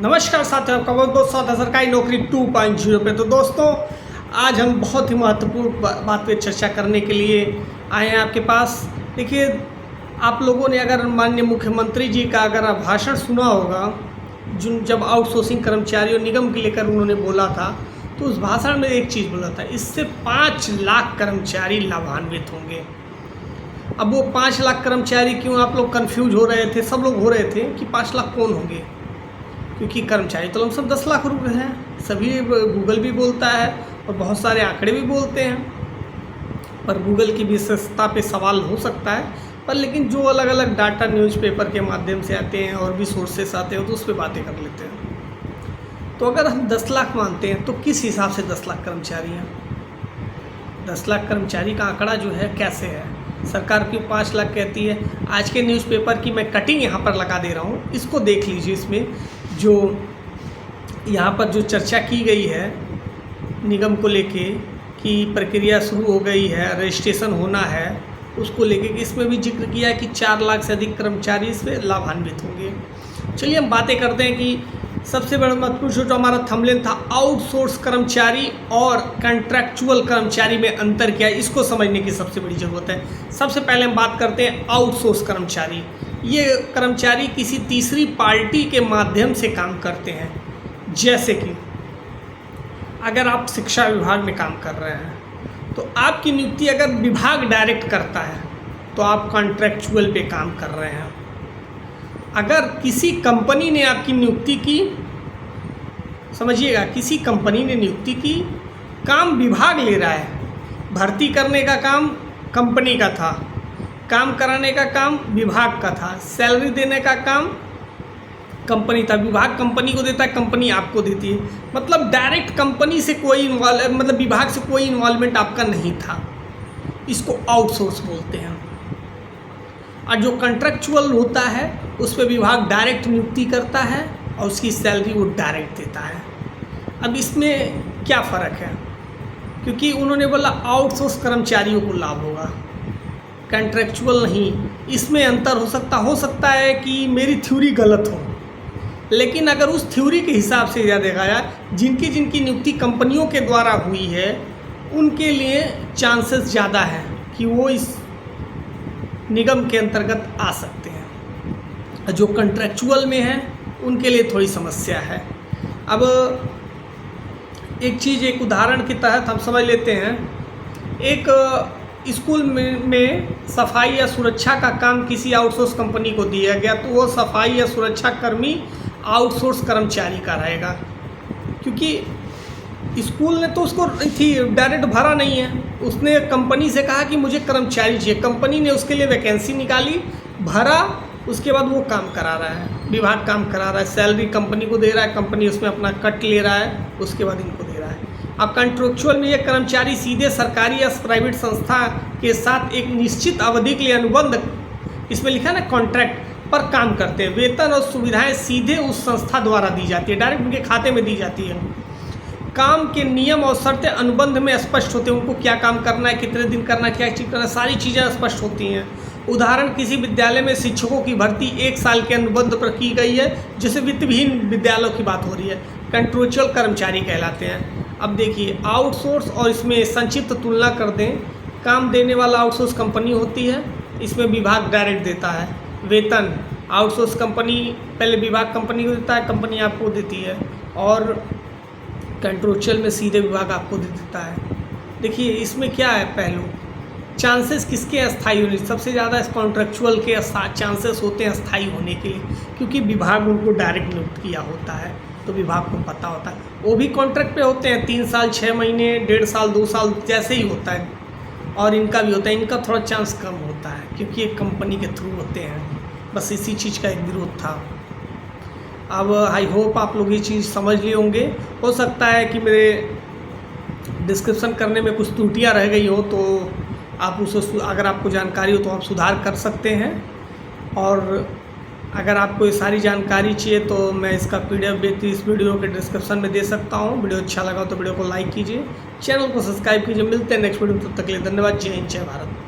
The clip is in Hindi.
नमस्कार साथियों, आपका बहुत बहुत स्वागत है सरकारी नौकरी 2.0 पे। तो दोस्तों, आज हम बहुत ही महत्वपूर्ण बात पे चर्चा करने के लिए आए हैं आपके पास। देखिए, आप लोगों ने अगर माननीय मुख्यमंत्री जी का अगर भाषण सुना होगा, जब आउटसोर्सिंग कर्मचारियों निगम के लेकर उन्होंने बोला था, तो उस भाषण में एक चीज़ बोला था, इससे 5 लाख कर्मचारी लाभान्वित होंगे। अब वो 5 लाख कर्मचारी क्यों, आप लोग कन्फ्यूज हो रहे थे, सब लोग हो रहे थे कि 5 लाख कौन होंगे, क्योंकि कर्मचारी तो लमसम 10 लाख रुपए हैं। सभी गूगल भी बोलता है और बहुत सारे आंकड़े भी बोलते हैं, पर गूगल की विशेषता पे सवाल हो सकता है। पर लेकिन जो अलग अलग डाटा न्यूज़पेपर के माध्यम से आते हैं और भी सोर्सेस आते हैं, तो उस पर बातें कर लेते हैं। तो अगर हम 10 लाख मानते हैं तो किस हिसाब से 10 लाख कर्मचारी हैं? 10 लाख कर्मचारी का आंकड़ा जो है कैसे है? सरकार क्यों 5 लाख कहती है? आज के न्यूज़पेपर की मैं कटिंग यहाँ पर लगा दे रहा हूँ, इसको देख लीजिए। इसमें जो यहाँ पर जो चर्चा की गई है निगम को लेके कि प्रक्रिया शुरू हो गई है, रजिस्ट्रेशन होना है, उसको लेके इसमें भी जिक्र किया है कि 4 लाख से अधिक कर्मचारी इसमें लाभान्वित होंगे। चलिए हम बातें करते हैं कि सबसे बड़ा महत्वपूर्ण जो हमारा थंबनेल था, आउटसोर्स कर्मचारी और कॉन्ट्रैक्चुअल कर्मचारी में अंतर क्या है, इसको समझने की सबसे बड़ी ज़रूरत है। सबसे पहले हम बात करते हैं आउटसोर्स कर्मचारी। ये कर्मचारी किसी तीसरी पार्टी के माध्यम से काम करते हैं। जैसे कि अगर आप शिक्षा विभाग में काम कर रहे हैं, तो आपकी नियुक्ति अगर विभाग डायरेक्ट करता है तो आप कॉन्ट्रैक्चुअल पे काम कर रहे हैं। अगर किसी कंपनी ने आपकी नियुक्ति की, समझिएगा, किसी कंपनी ने नियुक्ति की, काम विभाग ले रहा है, भर्ती करने का काम कंपनी का था, काम कराने का काम विभाग का था, सैलरी देने का काम कंपनी था, विभाग कंपनी को देता है, कंपनी आपको देती है। मतलब डायरेक्ट कंपनी से कोई मतलब विभाग से कोई इन्वॉल्वमेंट आपका नहीं था। इसको आउटसोर्स बोलते हैं। और जो कॉन्ट्रैक्चुअल होता है उस पर विभाग डायरेक्ट नियुक्ति करता है और उसकी सैलरी वो डायरेक्ट देता है। अब इसमें क्या फ़र्क है? क्योंकि उन्होंने बोला आउटसोर्स कर्मचारियों को लाभ होगा, कॉन्ट्रैक्चुअल नहीं। इसमें अंतर हो सकता है कि मेरी थ्योरी गलत हो, लेकिन अगर उस थ्योरी के हिसाब से यह देखा जाए, जिनकी नियुक्ति कंपनियों के द्वारा हुई है, उनके लिए चांसेस ज़्यादा है कि वो इस निगम के अंतर्गत आ सकते हैं। जो कॉन्ट्रैक्चुअल में है उनके लिए थोड़ी समस्या है। अब एक चीज़, एक उदाहरण के तहत हम समझ लेते हैं। एक स्कूल में सफाई या सुरक्षा का काम किसी आउटसोर्स कंपनी को दिया गया, तो वो सफाई या सुरक्षा कर्मी आउटसोर्स कर्मचारी का रहेगा, क्योंकि स्कूल ने तो उसको डायरेक्ट भरा नहीं है। उसने कंपनी से कहा कि मुझे कर्मचारी चाहिए, कंपनी ने उसके लिए वैकेंसी निकाली, भरा, उसके बाद वो काम करा रहा है, विभाग काम करा रहा है, सैलरी कंपनी को दे रहा है, कंपनी उसमें अपना कट ले रहा है, उसके बाद इनको दे रहा है। अब कॉन्ट्रैक्चुअल में ये कर्मचारी सीधे सरकारी या प्राइवेट संस्था के साथ एक निश्चित अवधि के लिए अनुबंध, इसमें लिखा है ना, कॉन्ट्रैक्ट पर काम करते हैं। वेतन और सुविधाएं सीधे उस संस्था द्वारा दी जाती है, डायरेक्ट उनके खाते में दी जाती है। काम के नियम और शर्तें अनुबंध में स्पष्ट होते हैं, उनको क्या काम करना है, कितने दिन करना है, क्या चीज़ करना है, सारी चीज़ें स्पष्ट होती हैं। उदाहरण, किसी विद्यालय में शिक्षकों की भर्ती 1 साल के अनुबंध पर की गई है, जैसे वित्तविहीन विद्यालयों की बात हो रही है, कॉन्ट्रैक्चुअल कर्मचारी कहलाते हैं। अब देखिए, आउटसोर्स और इसमें संक्षिप्त तुलना कर दें। काम देने वाला आउटसोर्स कंपनी होती है, इसमें विभाग डायरेक्ट देता है। वेतन आउटसोर्स कंपनी पहले विभाग कंपनी को देता है, कंपनी आपको देती है, और कॉन्ट्रैक्चुअल में सीधे विभाग आपको दे देता है। देखिए, इसमें क्या है पहलू, चांसेस किसके अस्थायी होने, सबसे ज़्यादा इस कॉन्ट्रैक्चुअल के चांसेस होते हैं अस्थायी होने के लिए, क्योंकि विभाग उनको डायरेक्ट नियुक्त किया होता है, तो विभाग को पता होता है। वो भी कॉन्ट्रैक्ट पे होते हैं, 3 साल, 6 महीने, 1.5 साल, 2 साल, जैसे ही होता है, और इनका भी होता है। इनका थोड़ा चांस कम होता है क्योंकि ये कंपनी के थ्रू होते हैं। बस इसी चीज़ का एक विरोध था। अब आई होप आप लोग ये चीज़ समझ लिए होंगे। हो सकता है कि मेरे डिस्क्रिप्शन करने में कुछ त्रुटियां रह गई हो, तो आप उसे, अगर आपको जानकारी हो तो आप सुधार कर सकते हैं। और अगर आपको ये सारी जानकारी चाहिए तो मैं इसका PDF इस वीडियो के डिस्क्रिप्शन में दे सकता हूँ। वीडियो अच्छा लगा तो वीडियो को लाइक कीजिए, चैनल को सब्सक्राइब कीजिए। मिलते हैं नेक्स्ट वीडियो में, तब तक के लिए धन्यवाद। जय हिंद, जय भारत।